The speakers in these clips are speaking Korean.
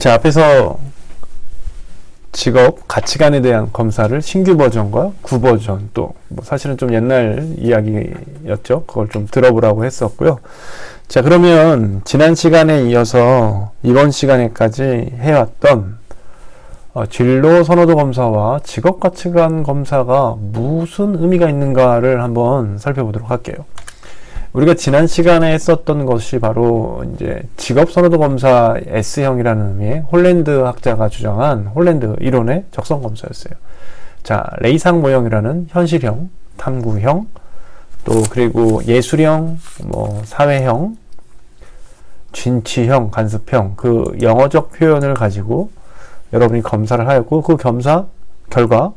자, 앞에서 직업 가치관에 대한 검사를 신규 버전과 구버전 또 뭐 사실은 좀 옛날 이야기였죠. 그걸 좀 들어보라고 했었고요. 자, 그러면 지난 시간에 이어서 이번 시간에까지 해왔던 진로 선호도 검사와 직업 가치관 검사가 무슨 의미가 있는가를 한번 살펴보도록 할게요. 우리가 지난 시간에 했었던 것이 바로 이제 직업 선호도 검사 S형이라는 의미의 홀랜드 학자가 주장한 홀랜드 이론의 적성 검사였어요. 자, 레이상 모형이라는 현실형, 탐구형, 또 그리고 예술형, 뭐 사회형, 진취형, 간섭형, 그 영어적 표현을 가지고 여러분이 검사를 하였고 그 검사 결과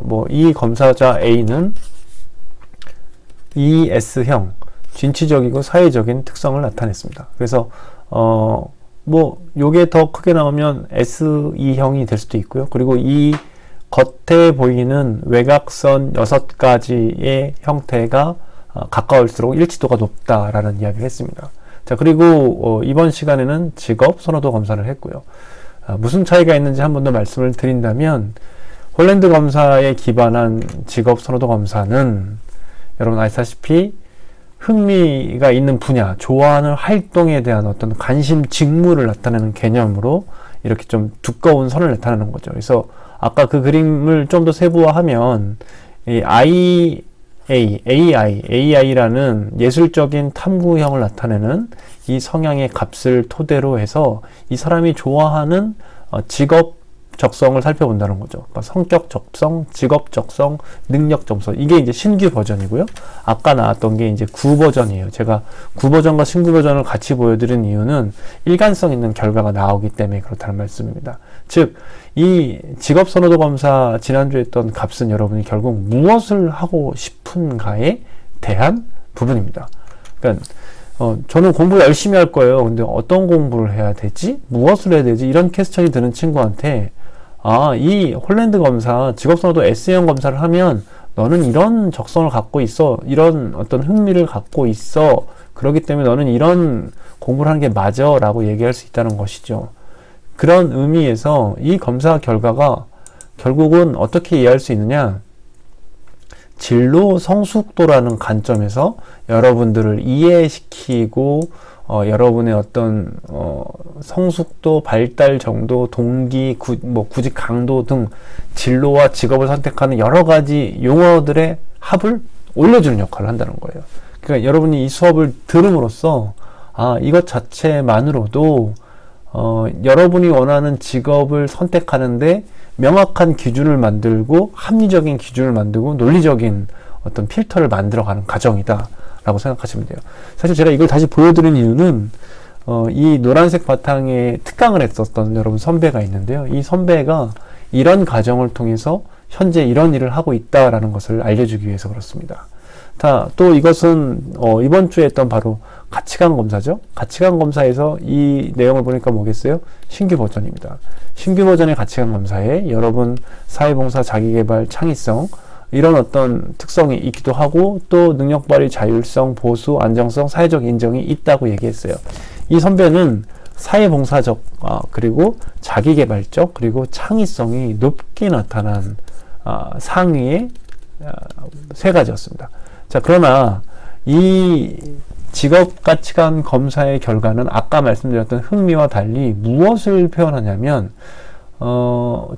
뭐 이 검사자 A는 ES형 진취적이고 사회적인 특성을 나타냈습니다. 그래서 뭐 요게 더 크게 나오면 SE형이 될 수도 있고요. 그리고 이 겉에 보이는 외곽선 6가지의 형태가 가까울수록 일치도가 높다라는 이야기를 했습니다. 자, 그리고 이번 시간에는 직업 선호도 검사를 했고요. 무슨 차이가 있는지 한 번 더 말씀을 드린다면 홀랜드 검사에 기반한 직업 선호도 검사는 여러분 아시다시피 흥미가 있는 분야, 좋아하는 활동에 대한 어떤 관심 직무를 나타내는 개념으로 이렇게 좀 두꺼운 선을 나타내는 거죠. 그래서 아까 그 그림을 좀 더 세부화하면 이 AI라는 예술적인 탐구형을 나타내는 이 성향의 값을 토대로 해서 이 사람이 좋아하는 직업 적성을 살펴본다는 거죠. 그러니까 성격 적성, 직업 적성, 능력 적성. 이게 이제 신규 버전이고요. 아까 나왔던 게 이제 구버전이에요. 제가 구버전과 신규 버전을 같이 보여드린 이유는 일관성 있는 결과가 나오기 때문에 그렇다는 말씀입니다. 즉, 이 직업 선호도 검사 지난주에 했던 값은 여러분이 결국 무엇을 하고 싶은가에 대한 부분입니다. 그러니까 저는 공부 열심히 할 거예요. 근데 어떤 공부를 해야 되지? 무엇을 해야 되지? 이런 퀘스천이 드는 친구한테 이 홀랜드 검사, 직업선호도 S형 검사를 하면 너는 이런 적성을 갖고 있어. 이런 어떤 흥미를 갖고 있어. 그렇기 때문에 너는 이런 공부를 하는 게 맞아. 라고 얘기할 수 있다는 것이죠. 그런 의미에서 이 검사 결과가 결국은 어떻게 이해할 수 있느냐? 진로 성숙도라는 관점에서 여러분들을 이해시키고 여러분의 어떤 성숙도, 발달 정도, 동기, 구직 강도 등 진로와 직업을 선택하는 여러 가지 용어들의 합을 올려주는 역할을 한다는 거예요. 그러니까 여러분이 이 수업을 들음으로써 이것 자체만으로도 여러분이 원하는 직업을 선택하는데 명확한 기준을 만들고 합리적인 기준을 만들고 논리적인 어떤 필터를 만들어가는 과정이다 라고 생각하시면 돼요. 사실 제가 이걸 다시 보여드린 이유는 이 노란색 바탕에 특강을 했었던 여러분 선배가 있는데요. 이 선배가 이런 과정을 통해서 현재 이런 일을 하고 있다라는 것을 알려주기 위해서 그렇습니다. 또 이것은 이번 주에 했던 바로 가치관 검사죠. 가치관 검사에서 이 내용을 보니까 뭐겠어요? 신규 버전입니다. 신규 버전의 가치관 검사에 여러분 사회봉사, 자기개발, 창의성 이런 어떤 특성이 있기도 하고 또 능력 발휘, 자율성, 보수, 안정성, 사회적 인정이 있다고 얘기했어요. 이 선배는 사회봉사적 그리고 자기개발적 그리고 창의성이 높게 나타난 상위의 세 가지였습니다. 자, 그러나 이 직업 가치관 검사의 결과는 아까 말씀드렸던 흥미와 달리 무엇을 표현하냐면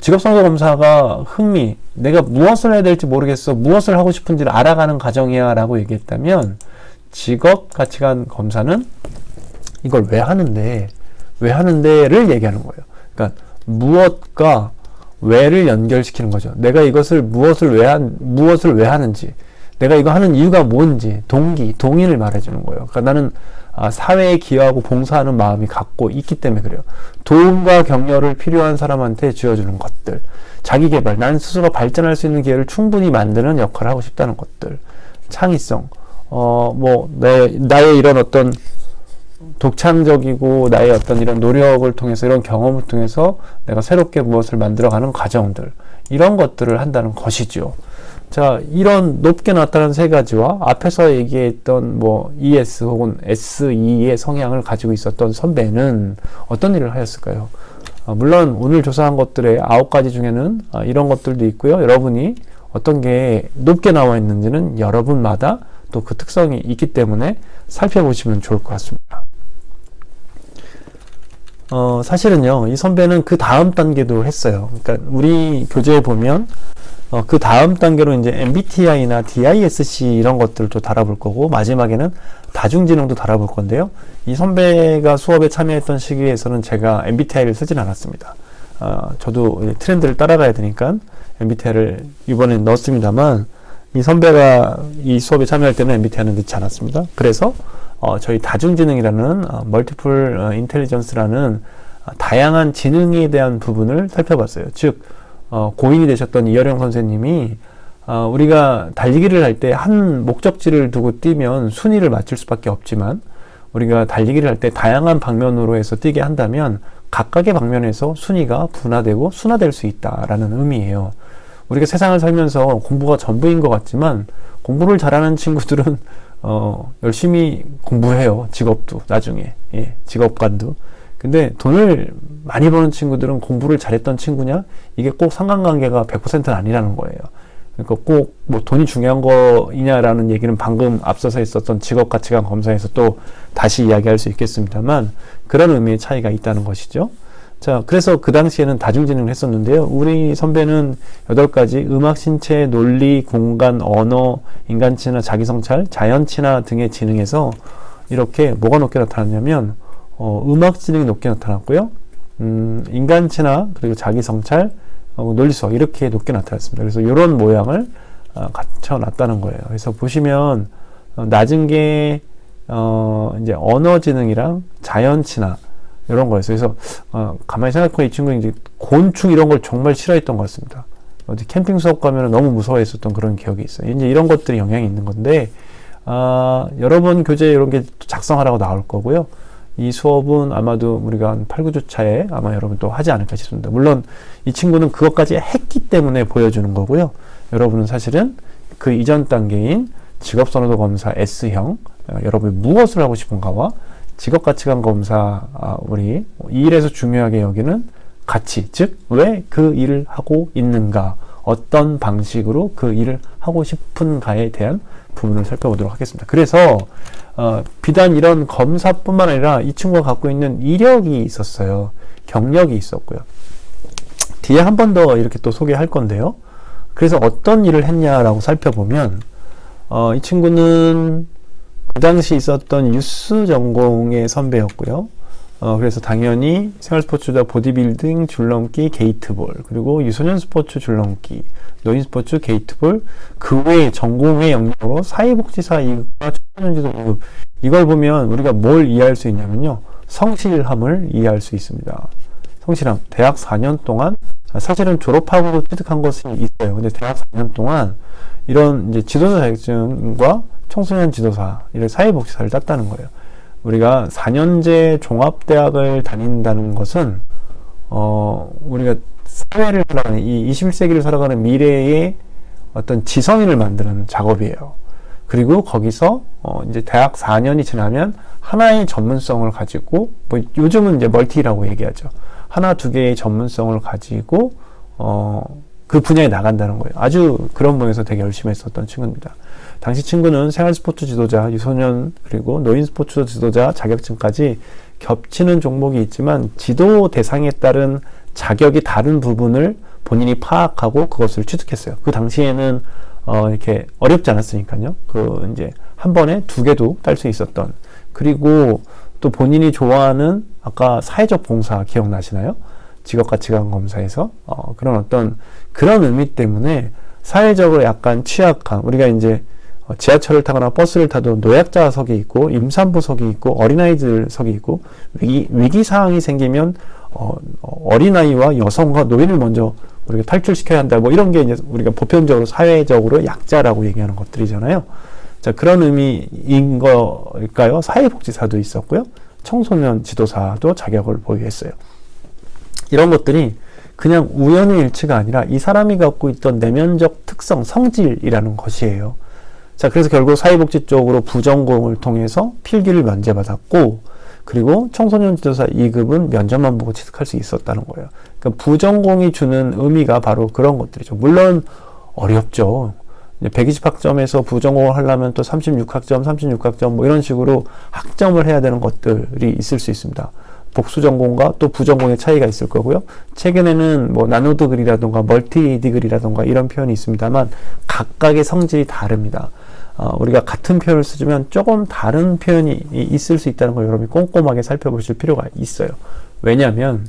직업 선호 검사가 흥미, 내가 무엇을 해야 될지 모르겠어, 무엇을 하고 싶은지를 알아가는 과정이야 라고 얘기했다면 직업 가치관 검사는 이걸 왜 하는데를 얘기하는 거예요. 그러니까 무엇과 왜를 연결시키는 거죠. 내가 이것을 무엇을 왜 하는지, 내가 이거 하는 이유가 뭔지, 동의를 말해주는 거예요. 그러니까 나는 사회에 기여하고 봉사하는 마음이 갖고 있기 때문에 그래요. 도움과 격려를 필요한 사람한테 쥐어주는 것들, 자기개발, 나는 스스로 발전할 수 있는 기회를 충분히 만드는 역할을 하고 싶다는 것들, 창의성, 나의 이런 어떤 독창적이고 나의 어떤 이런 노력을 통해서 이런 경험을 통해서 내가 새롭게 무엇을 만들어가는 과정들, 이런 것들을 한다는 것이죠. 자, 이런 높게 나타난 세 가지와 앞에서 얘기했던 ES 혹은 SE의 성향을 가지고 있었던 선배는 어떤 일을 하였을까요? 물론 오늘 조사한 것들의 9가지 중에는 이런 것들도 있고요. 여러분이 어떤 게 높게 나와 있는지는 여러분마다 또 그 특성이 있기 때문에 살펴보시면 좋을 것 같습니다. 사실은요, 이 선배는 그 다음 단계도 했어요. 그러니까 우리 교재에 보면 그 다음 단계로 이제 MBTI나 DISC 이런 것들도 다뤄볼 거고, 마지막에는 다중지능도 다뤄볼 건데요. 이 선배가 수업에 참여했던 시기에서는 제가 MBTI를 쓰진 않았습니다. 저도 트렌드를 따라가야 되니까 MBTI를 이번에 넣었습니다만, 이 선배가 이 수업에 참여할 때는 MBTI는 넣지 않았습니다. 그래서 저희 다중지능이라는 멀티플 인텔리전스라는 다양한 지능에 대한 부분을 살펴봤어요. 즉 고인이 되셨던 이어령 선생님이 우리가 달리기를 할 때 한 목적지를 두고 뛰면 순위를 맞출 수밖에 없지만, 우리가 달리기를 할 때 다양한 방면으로 해서 뛰게 한다면 각각의 방면에서 순위가 분화되고 순화될 수 있다라는 의미예요. 우리가 세상을 살면서 공부가 전부인 것 같지만, 공부를 잘하는 친구들은 열심히 공부해요. 직업도 나중에, 직업관도. 근데 돈을 많이 버는 친구들은 공부를 잘했던 친구냐? 이게 꼭 상관관계가 100%는 아니라는 거예요. 그러니까 꼭 뭐 돈이 중요한 거이냐라는 얘기는 방금 앞서서 있었던 직업가치관 검사에서 또 다시 이야기할 수 있겠습니다만, 그런 의미의 차이가 있다는 것이죠. 자, 그래서 그 당시에는 다중지능을 했었는데요. 우리 선배는 8가지 음악, 신체, 논리, 공간, 언어, 인간친화, 자기성찰, 자연친화 등의 지능에서 이렇게 뭐가 높게 나타났냐면, 음악 지능이 높게 나타났고요. 인간친화, 그리고 자기성찰, 논리수학 이렇게 높게 나타났습니다. 그래서 이런 모양을 갖춰놨다는 거예요. 그래서 보시면 낮은 게 이제 언어 지능이랑 자연친화 이런 거였어요. 그래서 가만히 생각해보면 이 친구는 이제 곤충 이런 걸 정말 싫어했던 것 같습니다. 어디 캠핑 수업 가면 너무 무서워했었던 그런 기억이 있어요. 이제 이런 것들이 영향이 있는 건데, 여러 번 교재에 이런 게 작성하라고 나올 거고요. 이 수업은 아마도 우리가 한 8, 9주 차에 아마 여러분 또 하지 않을까 싶습니다. 물론 이 친구는 그것까지 했기 때문에 보여주는 거고요. 여러분은 사실은 그 이전 단계인 직업선호도 검사 S형, 여러분이 무엇을 하고 싶은가와 직업가치관 검사, 우리 이 일에서 중요하게 여기는 가치, 즉 왜 그 일을 하고 있는가, 어떤 방식으로 그 일을 하고 싶은가에 대한 부분을 살펴보도록 하겠습니다. 그래서 비단 이런 검사뿐만 아니라 이 친구가 갖고 있는 이력이 있었어요. 경력이 있었고요. 뒤에 한 번 더 이렇게 또 소개할 건데요. 그래서 어떤 일을 했냐라고 살펴보면, 이 친구는 그 당시 있었던 유스 전공의 선배였고요. 그래서 당연히 생활스포츠다 보디빌딩, 줄넘기, 게이트볼, 그리고 유소년 스포츠 줄넘기, 노인 스포츠, 게이트볼, 그 외에 전공의 영역으로 사회복지사 2급과 청소년지도 5급. 이걸 보면 우리가 뭘 이해할 수 있냐면요, 성실함을 이해할 수 있습니다. 성실함. 대학 4년 동안, 사실은 졸업하고 취득한 것이 있어요. 근데 대학 4년 동안 이런 이제 지도사 자격증과 청소년 지도사, 이런 사회복지사를 땄다는 거예요. 우리가 4년제 종합대학을 다닌다는 것은, 우리가 사회를 살아가는, 이 21세기를 살아가는 미래의 어떤 지성인을 만드는 작업이에요. 그리고 거기서, 이제 대학 4년이 지나면 하나의 전문성을 가지고, 뭐 요즘은 이제 멀티라고 얘기하죠. 하나, 두 개의 전문성을 가지고, 그 분야에 나간다는 거예요. 아주 그런 분야에서 되게 열심히 했었던 친구입니다. 당시 친구는 생활스포츠 지도자, 유소년, 그리고 노인 스포츠 지도자 자격증까지 겹치는 종목이 있지만 지도 대상에 따른 자격이 다른 부분을 본인이 파악하고 그것을 취득했어요. 그 당시에는 이렇게 어렵지 않았으니까요. 그 이제 한 번에 2개도 딸 수 있었던. 그리고 또 본인이 좋아하는 아까 사회적 봉사 기억나시나요? 직업가치관 검사에서 그런 어떤 그런 의미 때문에 사회적으로 약간 취약한, 우리가 이제 지하철을 타거나 버스를 타도 노약자석이 있고 임산부석이 있고 어린아이들석이 있고 위기 상황이 생기면 어린아이와 여성과 노인을 먼저 우리가 탈출시켜야 한다, 뭐 이런 게 이제 우리가 보편적으로 사회적으로 약자라고 얘기하는 것들이잖아요. 자, 그런 의미인 걸까요? 사회복지사도 있었고요. 청소년 지도사도 자격을 보유했어요. 이런 것들이 그냥 우연의 일치가 아니라 이 사람이 갖고 있던 내면적 특성, 성질이라는 것이에요. 자, 그래서 결국 사회복지 쪽으로 부전공을 통해서 필기를 면제받았고, 그리고 청소년 지도사 2급은 면접만 보고 취득할 수 있었다는 거예요. 그러니까 부전공이 주는 의미가 바로 그런 것들이죠. 물론 어렵죠. 120학점에서 부전공을 하려면 또 36학점, 36학점 뭐 이런 식으로 학점을 해야 되는 것들이 있을 수 있습니다. 복수 전공과 또 부전공의 차이가 있을 거고요. 최근에는 뭐 나노 디그리라든가 멀티 디그리라든가 이런 표현이 있습니다만 각각의 성질이 다릅니다. 우리가 같은 표현을 쓰지만 조금 다른 표현이 있을 수 있다는 걸 여러분이 꼼꼼하게 살펴보실 필요가 있어요. 왜냐하면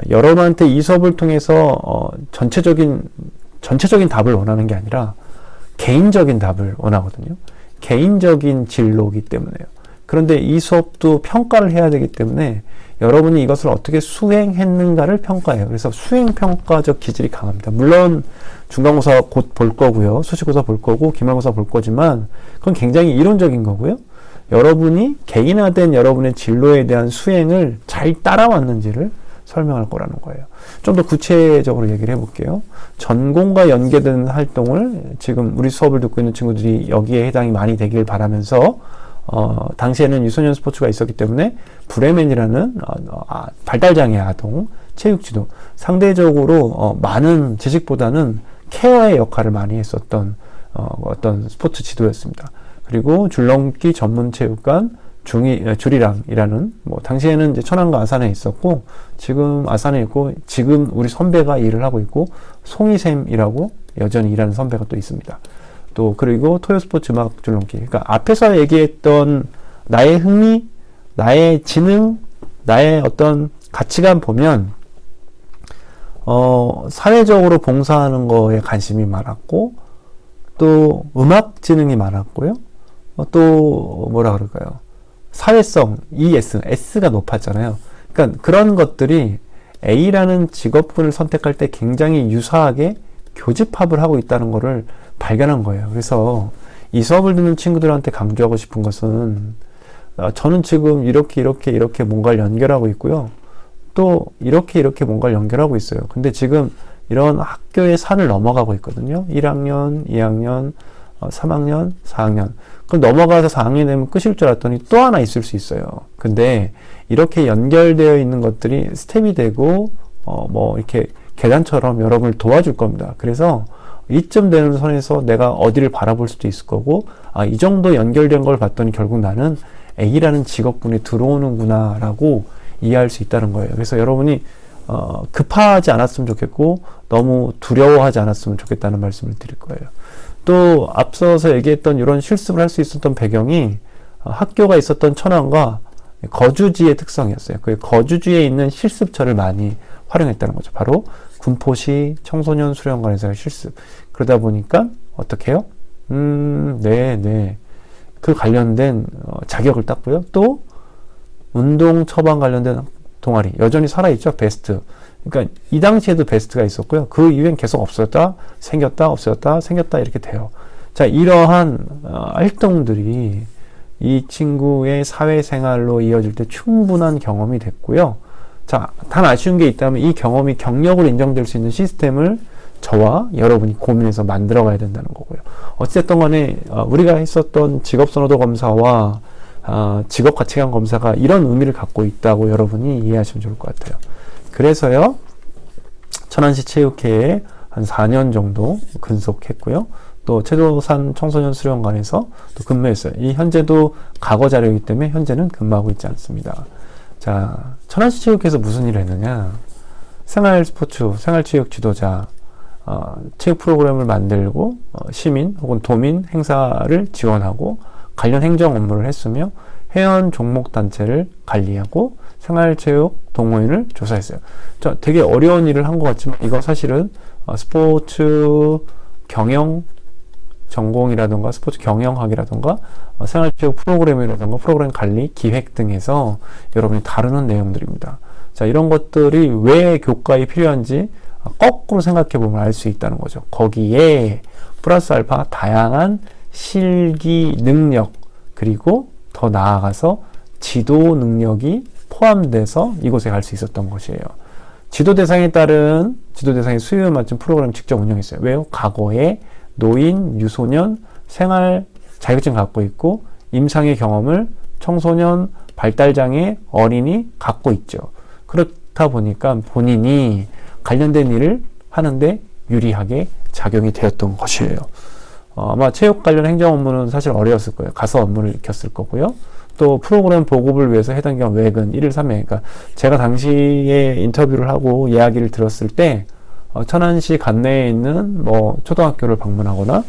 여러분한테 이 수업을 통해서 전체적인 답을 원하는 게 아니라 개인적인 답을 원하거든요. 개인적인 진로이기 때문에요. 그런데 이 수업도 평가를 해야 되기 때문에 여러분이 이것을 어떻게 수행했는가를 평가해요. 그래서 수행평가적 기질이 강합니다. 물론 중간고사 곧 볼 거고요. 수시고사 볼 거고 기말고사 볼 거지만 그건 굉장히 이론적인 거고요. 여러분이 개인화된 여러분의 진로에 대한 수행을 잘 따라왔는지를 설명할 거라는 거예요. 좀 더 구체적으로 얘기를 해볼게요. 전공과 연계된 활동을 지금 우리 수업을 듣고 있는 친구들이 여기에 해당이 많이 되길 바라면서 당시에는 유소년 스포츠가 있었기 때문에 브레멘이라는 발달장애 아동 체육지도 상대적으로 많은 지식보다는 케어의 역할을 많이 했었던 어떤 스포츠 지도였습니다. 그리고 줄넘기 전문 체육관 주리랑이라는 뭐 당시에는 이제 천안과 아산에 있었고 지금 아산에 있고 지금 우리 선배가 일을 하고 있고 송이샘이라고 여전히 일하는 선배가 또 있습니다. 또 그리고 토요스포츠 음악 줄넘기. 그러니까 앞에서 얘기했던 나의 흥미, 나의 지능, 나의 어떤 가치관 보면 사회적으로 봉사하는 거에 관심이 많았고 또 음악 지능이 많았고요. 또 뭐라 그럴까요? 사회성, S가 높았잖아요. 그러니까 그런 것들이 A라는 직업군을 선택할 때 굉장히 유사하게 교집합을 하고 있다는 것을 발견한 거예요. 그래서 이 수업을 듣는 친구들한테 강조하고 싶은 것은 저는 지금 이렇게 뭔가를 연결하고 있고요. 또 이렇게 뭔가를 연결하고 있어요. 근데 지금 이런 학교의 산을 넘어가고 있거든요. 1학년, 2학년, 3학년, 4학년. 그럼 넘어가서 4학년 되면 끝일 줄 알았더니 또 하나 있을 수 있어요. 근데 이렇게 연결되어 있는 것들이 스텝이 되고 뭐 이렇게 계단처럼 여러분을 도와줄 겁니다. 그래서 이쯤 되는 선에서 내가 어디를 바라볼 수도 있을 거고 이 정도 연결된 걸 봤더니 결국 나는 A라는 직업군에 들어오는구나 라고 이해할 수 있다는 거예요. 그래서 여러분이 급하지 않았으면 좋겠고 너무 두려워하지 않았으면 좋겠다는 말씀을 드릴 거예요. 또 앞서서 얘기했던 이런 실습을 할 수 있었던 배경이 학교가 있었던 천안과 거주지의 특성이었어요. 그 거주지에 있는 실습처를 많이 활용했다는 거죠. 바로 군포시 청소년 수련관에서의 실습. 그러다 보니까 어떻게 해요? 네. 그 관련된 자격을 땄고요. 또 운동 처방 관련된 동아리 여전히 살아있죠. 베스트. 그러니까 이 당시에도 베스트가 있었고요. 그 이후엔 계속 없어졌다, 생겼다, 없어졌다, 생겼다 이렇게 돼요. 자, 이러한 활동들이 이 친구의 사회생활로 이어질 때 충분한 경험이 됐고요. 자, 단 아쉬운 게 있다면 이 경험이 경력으로 인정될 수 있는 시스템을 저와 여러분이 고민해서 만들어 가야 된다는 거고요. 어쨌든 간에 우리가 했었던 직업선호도 검사와 직업가치관 검사가 이런 의미를 갖고 있다고 여러분이 이해하시면 좋을 것 같아요. 그래서요, 천안시 체육회에 한 4년 정도 근속했고요. 또 최도산 청소년 수련관에서 또 근무했어요. 이 현재도 과거 자료이기 때문에 현재는 근무하고 있지 않습니다. 자, 천안시 체육회에서 무슨 일을 했느냐? 생활 스포츠, 생활체육 지도자, 체육 프로그램을 만들고 시민 혹은 도민 행사를 지원하고 관련 행정 업무를 했으며 회원 종목 단체를 관리하고 생활체육 동호인을 조사했어요. 자, 되게 어려운 일을 한 것 같지만 이거 사실은 스포츠 경영 전공이라든가 스포츠 경영학이라든가 생활체육 프로그램이라든가 프로그램 관리 기획 등에서 여러분이 다루는 내용들입니다. 자, 이런 것들이 왜 교과에 필요한지 거꾸로 생각해 보면 알 수 있다는 거죠. 거기에 플러스 알파 다양한 실기 능력 그리고 더 나아가서 지도 능력이 포함돼서 이곳에 갈 수 있었던 것이에요. 지도 대상에 따른 지도 대상의 수요에 맞춘 프로그램 직접 운영했어요. 왜요? 과거에 노인, 유소년, 생활 자격증 갖고 있고 임상의 경험을 청소년 발달장애 어린이 갖고 있죠. 그렇다 보니까 본인이 관련된 일을 하는데 유리하게 작용이 되었던 것이에요. 아마 체육 관련 행정 업무는 사실 어려웠을 거예요. 가서 업무를 익혔을 거고요. 또 프로그램 보급을 위해서 해당 기간 외근 1일 3회. 그러니까 제가 당시에 인터뷰를 하고 이야기를 들었을 때 천안시 관내에 있는 뭐 초등학교를 방문하거나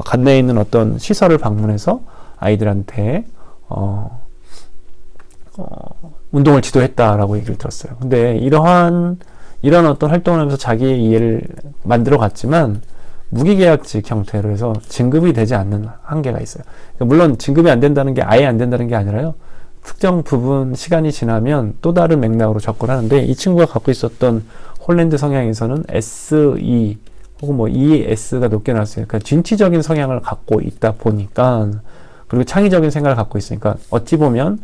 관내에 있는 어떤 시설을 방문해서 아이들한테 운동을 지도했다라고 얘기를 들었어요. 근데 이런 어떤 활동을 하면서 자기의 이해를 만들어 갔지만 무기계약직 형태로 해서 진급이 되지 않는 한계가 있어요. 그러니까 물론 진급이 안 된다는 게 아예 안 된다는 게 아니라요. 특정 부분 시간이 지나면 또 다른 맥락으로 접근하는데 이 친구가 갖고 있었던 홀랜드 성향에서는 SE 혹은 뭐 ES가 높게 나왔어요. 그러니까 진취적인 성향을 갖고 있다 보니까 그리고 창의적인 생각을 갖고 있으니까 어찌 보면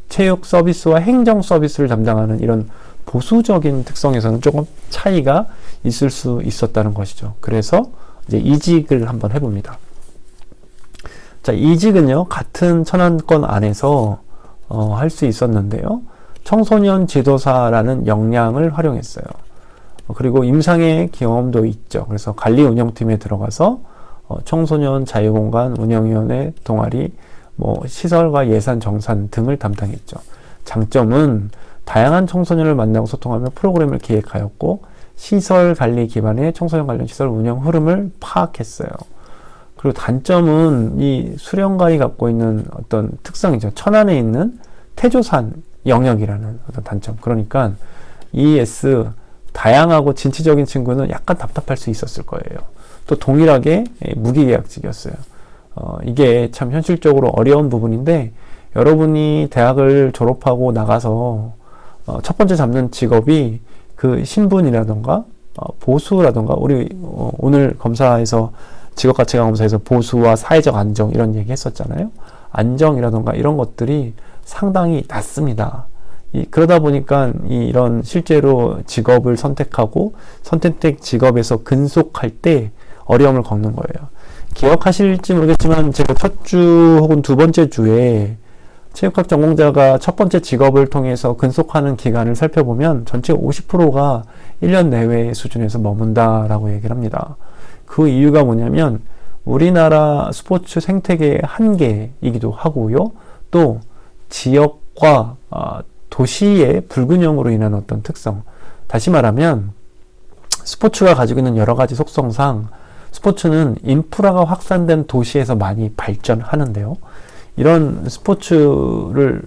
체육 서비스와 행정 서비스를 담당하는 이런 보수적인 특성에서는 조금 차이가 있을 수 있었다는 것이죠. 그래서 이제 이직을 한번 해봅니다. 자, 이직은요, 같은 천안권 안에서 할 수 있었는데요. 청소년 지도사라는 역량을 활용했어요. 그리고 임상의 경험도 있죠. 그래서 관리 운영팀에 들어가서 청소년 자유공간 운영위원회 동아리, 뭐 시설과 예산 정산 등을 담당했죠. 장점은 다양한 청소년을 만나고 소통하며 프로그램을 기획하였고 시설 관리 기반의 청소년 관련 시설 운영 흐름을 파악했어요. 그리고 단점은 이 수련관이 갖고 있는 어떤 특성이죠. 천안에 있는 태조산 영역이라는 어떤 단점. 그러니까 ES 다양하고 진취적인 친구는 약간 답답할 수 있었을 거예요. 또 동일하게 무기계약직이었어요. 이게 참 현실적으로 어려운 부분인데 여러분이 대학을 졸업하고 나가서 첫 번째 잡는 직업이 그 신분이라던가 보수라던가 우리 오늘 검사에서 직업가치관 검사에서 보수와 사회적 안정 이런 얘기 했었잖아요. 안정이라던가 이런 것들이 상당히 낮습니다. 그러다 보니까 이런 실제로 직업을 선택하고 선택된 직업에서 근속할 때 어려움을 겪는 거예요. 기억하실지 모르겠지만 제가 첫 주 혹은 두 번째 주에 체육학 전공자가 첫 번째 직업을 통해서 근속하는 기간을 살펴보면 전체 50%가 1년 내외의 수준에서 머문다라고 얘기를 합니다. 그 이유가 뭐냐면 우리나라 스포츠 생태계의 한계이기도 하고요. 또 지역과 도시의 불균형으로 인한 어떤 특성. 다시 말하면 스포츠가 가지고 있는 여러 가지 속성상 스포츠는 인프라가 확산된 도시에서 많이 발전하는데요. 이런 스포츠를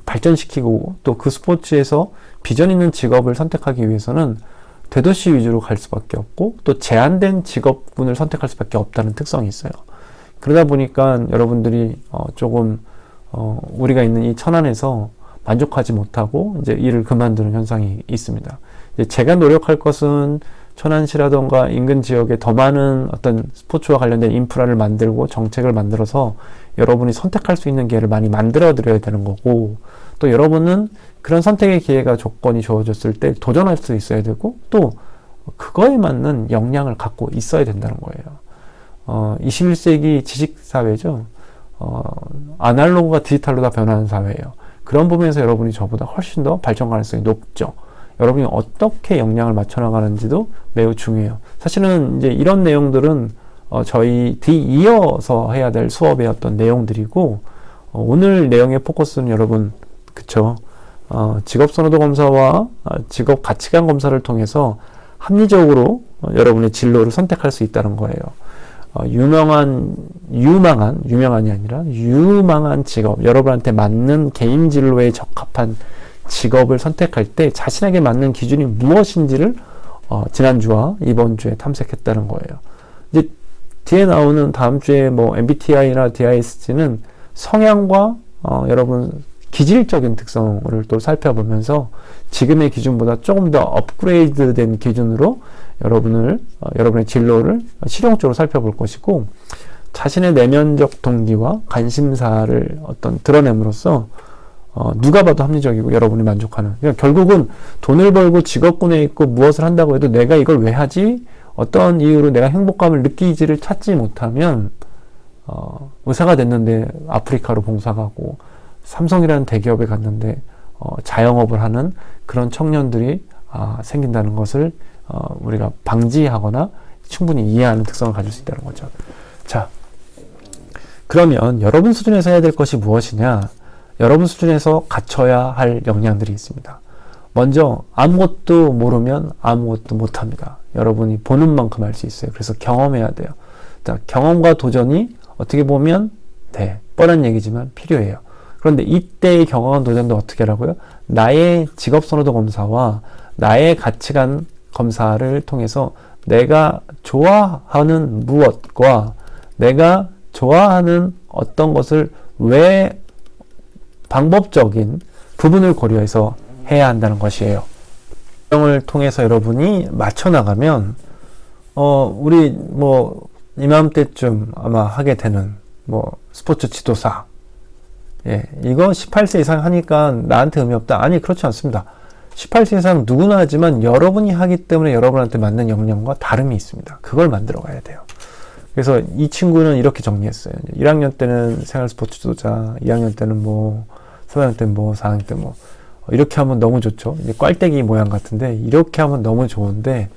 발전시키고 또 그 스포츠에서 비전 있는 직업을 선택하기 위해서는 대도시 위주로 갈 수밖에 없고 또 제한된 직업군을 선택할 수밖에 없다는 특성이 있어요. 그러다 보니까 여러분들이 조금 우리가 있는 이 천안에서 만족하지 못하고 이제 일을 그만두는 현상이 있습니다. 이제 제가 노력할 것은 천안시라던가 인근 지역에 더 많은 어떤 스포츠와 관련된 인프라를 만들고 정책을 만들어서 여러분이 선택할 수 있는 기회를 많이 만들어 드려야 되는 거고 또 여러분은 그런 선택의 기회가 조건이 주어졌을 때 도전할 수 있어야 되고 또 그거에 맞는 역량을 갖고 있어야 된다는 거예요. 21세기 지식사회죠. 아날로그가 디지털로 다 변하는 사회예요. 그런 부분에서 여러분이 저보다 훨씬 더 발전 가능성이 높죠. 여러분이 어떻게 역량을 맞춰나가는지도 매우 중요해요. 사실은 이제 이런 내용들은 저희 뒤이어서 해야 될 수업의 어떤 내용들이고 오늘 내용의 포커스는 여러분 그쵸? 직업선호도 검사와 직업 가치관 검사를 통해서 합리적으로 여러분의 진로를 선택할 수 있다는 거예요. 유망한이 아니라 유망한 직업, 여러분한테 맞는 개인 진로에 적합한 직업을 선택할 때 자신에게 맞는 기준이 무엇인지를 지난주와 이번 주에 탐색했다는 거예요. 이제 뒤에 나오는 다음 주에 뭐 MBTI나 DISC는 성향과 여러분 기질적인 특성을 또 살펴보면서 지금의 기준보다 조금 더 업그레이드된 기준으로 여러분의 진로를 실용적으로 살펴볼 것이고 자신의 내면적 동기와 관심사를 드러냄으로써 누가 봐도 합리적이고 여러분이 만족하는. 그러니까 결국은 돈을 벌고 직업군에 있고 무엇을 한다고 해도 내가 이걸 왜 하지? 어떤 이유로 내가 행복감을 느끼지를 찾지 못하면 의사가 됐는데 아프리카로 봉사 가고 삼성이라는 대기업에 갔는데 자영업을 하는 그런 청년들이 생긴다는 것을 우리가 방지하거나 충분히 이해하는 특성을 가질 수 있다는 거죠. 자, 그러면 여러분 수준에서 해야 될 것이 무엇이냐? 여러분 수준에서 갖춰야 할 역량들이 있습니다. 먼저 아무것도 모르면 아무것도 못합니다. 여러분이 보는 만큼 할 수 있어요. 그래서 경험해야 돼요. 자, 경험과 도전이 어떻게 보면 뻔한 얘기지만 필요해요. 그런데 이때의 경험과 도전도 어떻게 하라고요? 나의 직업선호도 검사와 나의 가치관 검사를 통해서 내가 좋아하는 무엇과 내가 좋아하는 어떤 것을 왜 방법적인 부분을 고려해서 해야 한다는 것이에요. 을 통해서 여러분이 맞춰나가면 우리 이맘때쯤 아마 하게 되는 스포츠 지도사, 이거 18세 이상 하니까 나한테 의미 없다. 아니, 그렇지 않습니다. 18세 이상 누구나 하지만 여러분이 하기 때문에 여러분한테 맞는 역량과 다름이 있습니다. 그걸 만들어 가야 돼요. 그래서 이 친구는 이렇게 정리했어요. 1학년 때는 생활 스포츠 지도자, 2학년 때는 3학년 때는 4학년 때 이렇게 하면 너무 좋죠. 이제 꽐대기 모양 같은데 이렇게 하면 너무 좋은데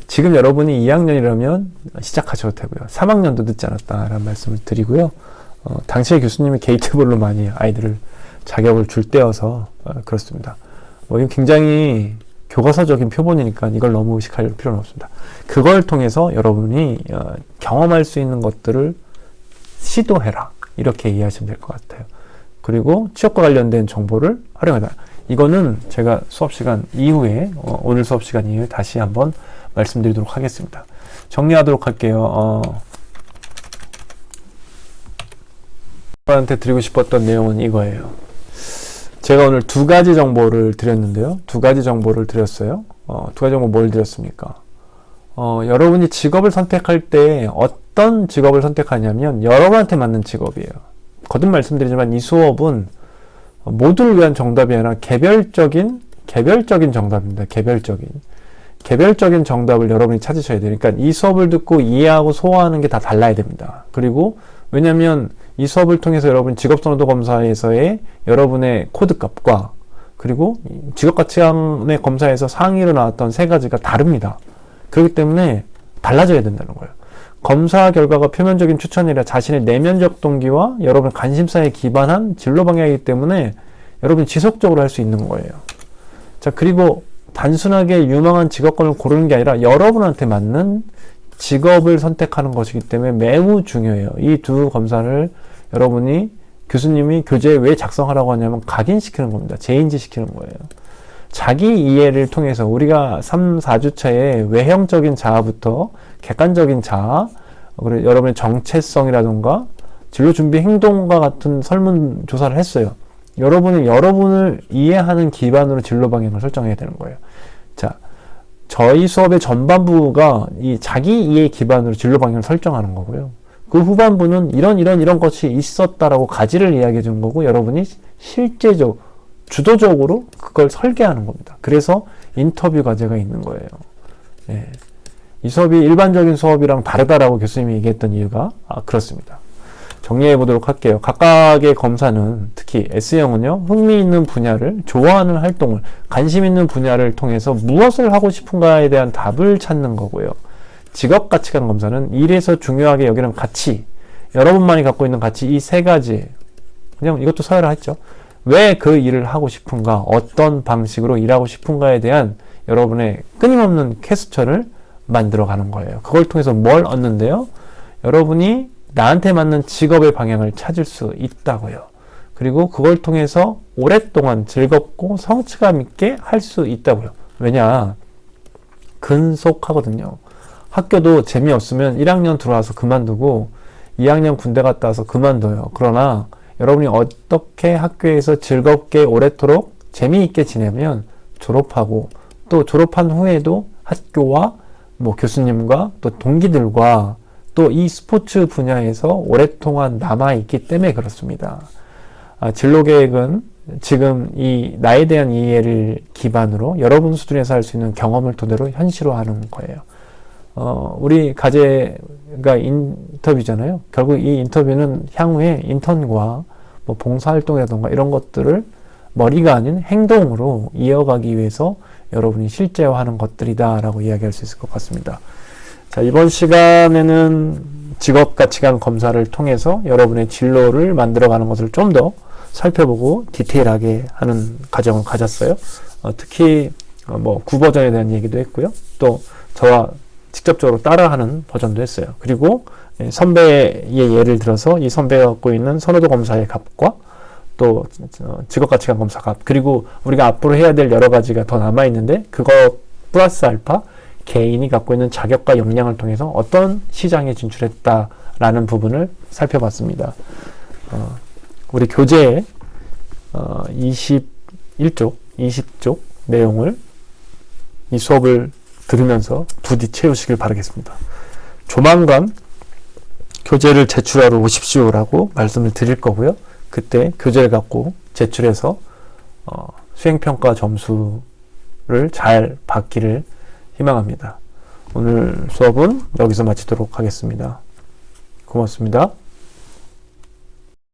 지금 여러분이 2학년이라면 시작하셔도 되고요. 3학년도 늦지 않았다라는 말씀을 드리고요. 당시에 교수님이 게이트볼로 많이 아이들을 자격을 줄 때여서 그렇습니다. 이건 굉장히 교과서적인 표본이니까 이걸 너무 의식할 필요는 없습니다. 그걸 통해서 여러분이 경험할 수 있는 것들을 시도해라. 이렇게 이해하시면 될 것 같아요. 그리고 취업과 관련된 정보를 활용하라. 이거는 제가 수업시간 이후에 오늘 수업시간 이후에 다시 한번 말씀드리도록 하겠습니다. 정리하도록 할게요. 저한테 드리고 싶었던 내용은 이거예요. 제가 오늘 두 가지 정보를 드렸는데요. 두 가지 정보를 드렸어요. 두 가지 정보 뭘 드렸습니까? 여러분이 직업을 선택할 때 어떤 직업을 선택하냐면 여러분한테 맞는 직업이에요. 거듭 말씀드리지만 이 수업은 모두를 위한 정답이 아니라 개별적인 정답입니다. 개별적인 정답을 여러분이 찾으셔야 돼요. 그러니까 이 수업을 듣고 이해하고 소화하는 게 다 달라야 됩니다. 그리고 왜냐하면 이 수업을 통해서 여러분 직업선호도 검사에서의 여러분의 코드값과 그리고 직업가치관의 검사에서 상위로 나왔던 세 가지가 다릅니다. 그렇기 때문에 달라져야 된다는 거예요. 검사 결과가 표면적인 추천이라 자신의 내면적 동기와 여러분의 관심사에 기반한 진로 방향이기 때문에 여러분이 지속적으로 할 수 있는 거예요. 자, 그리고 단순하게 유망한 직업군을 고르는 게 아니라 여러분한테 맞는 직업을 선택하는 것이기 때문에 매우 중요해요. 이 두 검사를 여러분이 교수님이 교재에 왜 작성하라고 하냐면 각인시키는 겁니다. 재인지시키는 거예요. 자기 이해를 통해서 우리가 3, 4주차에 외형적인 자아부터 객관적인 자아, 그리고 여러분의 정체성이라든가 진로 준비 행동과 같은 설문조사를 했어요. 여러분을 이해하는 기반으로 진로 방향을 설정해야 되는 거예요. 자, 저희 수업의 전반부가 이 자기 이해 기반으로 진로 방향을 설정하는 거고요. 그 후반부는 이런 것이 있었다라고 가지를 이야기해 준 거고 여러분이 실제적으로 주도적으로 그걸 설계하는 겁니다. 그래서 인터뷰 과제가 있는 거예요. 이 수업이 일반적인 수업이랑 다르다라고 교수님이 얘기했던 이유가 그렇습니다. 정리해 보도록 할게요. 각각의 검사는 특히 S형은요, 흥미있는 분야를, 좋아하는 활동을, 관심 있는 분야를 통해서 무엇을 하고 싶은가에 대한 답을 찾는 거고요. 직업가치관 검사는 일에서 중요하게 여기는 가치, 여러분만이 갖고 있는 가치, 이 세 가지, 그냥 이것도 서열화 했죠. 왜 그 일을 하고 싶은가, 어떤 방식으로 일하고 싶은가에 대한 여러분의 끊임없는 퀘스천을 만들어가는 거예요. 그걸 통해서 뭘 얻는데요? 여러분이 나한테 맞는 직업의 방향을 찾을 수 있다고요. 그리고 그걸 통해서 오랫동안 즐겁고 성취감 있게 할 수 있다고요. 왜냐? 근속하거든요. 학교도 재미없으면 1학년 들어와서 그만두고 2학년 군대 갔다 와서 그만둬요. 그러나 여러분이 어떻게 학교에서 즐겁게 오래도록 재미있게 지내면 졸업하고 또 졸업한 후에도 학교와 교수님과 또 동기들과 또 이 스포츠 분야에서 오랫동안 남아있기 때문에 그렇습니다. 진로 계획은 지금 이 나에 대한 이해를 기반으로 여러분 수준에서 할 수 있는 경험을 토대로 현실화하는 거예요. 우리 과제가 인터뷰잖아요. 결국 이 인터뷰는 향후에 인턴과 뭐 봉사활동이라던가 이런 것들을 머리가 아닌 행동으로 이어가기 위해서 여러분이 실제화하는 것들이다라고 이야기할 수 있을 것 같습니다. 자, 이번 시간에는 직업가치관 검사를 통해서 여러분의 진로를 만들어가는 것을 좀 더 살펴보고 디테일하게 하는 과정을 가졌어요. 특히 뭐 구버전에 대한 얘기도 했고요. 또 저와 직접적으로 따라하는 버전도 했어요. 그리고 선배의 예를 들어서 이 선배가 갖고 있는 선호도 검사의 값과 또 직업가치관 검사 값, 그리고 우리가 앞으로 해야 될 여러 가지가 더 남아있는데 그거 플러스 알파 개인이 갖고 있는 자격과 역량을 통해서 어떤 시장에 진출했다라는 부분을 살펴봤습니다. 우리 교재에 21쪽, 20쪽 내용을 이 수업을 들으면서 부디 채우시길 바라겠습니다. 조만간 교재를 제출하러 오십시오라고 말씀을 드릴 거고요. 그때 교재를 갖고 제출해서 수행평가 점수를 잘 받기를 희망합니다. 오늘 수업은 여기서 마치도록 하겠습니다. 고맙습니다.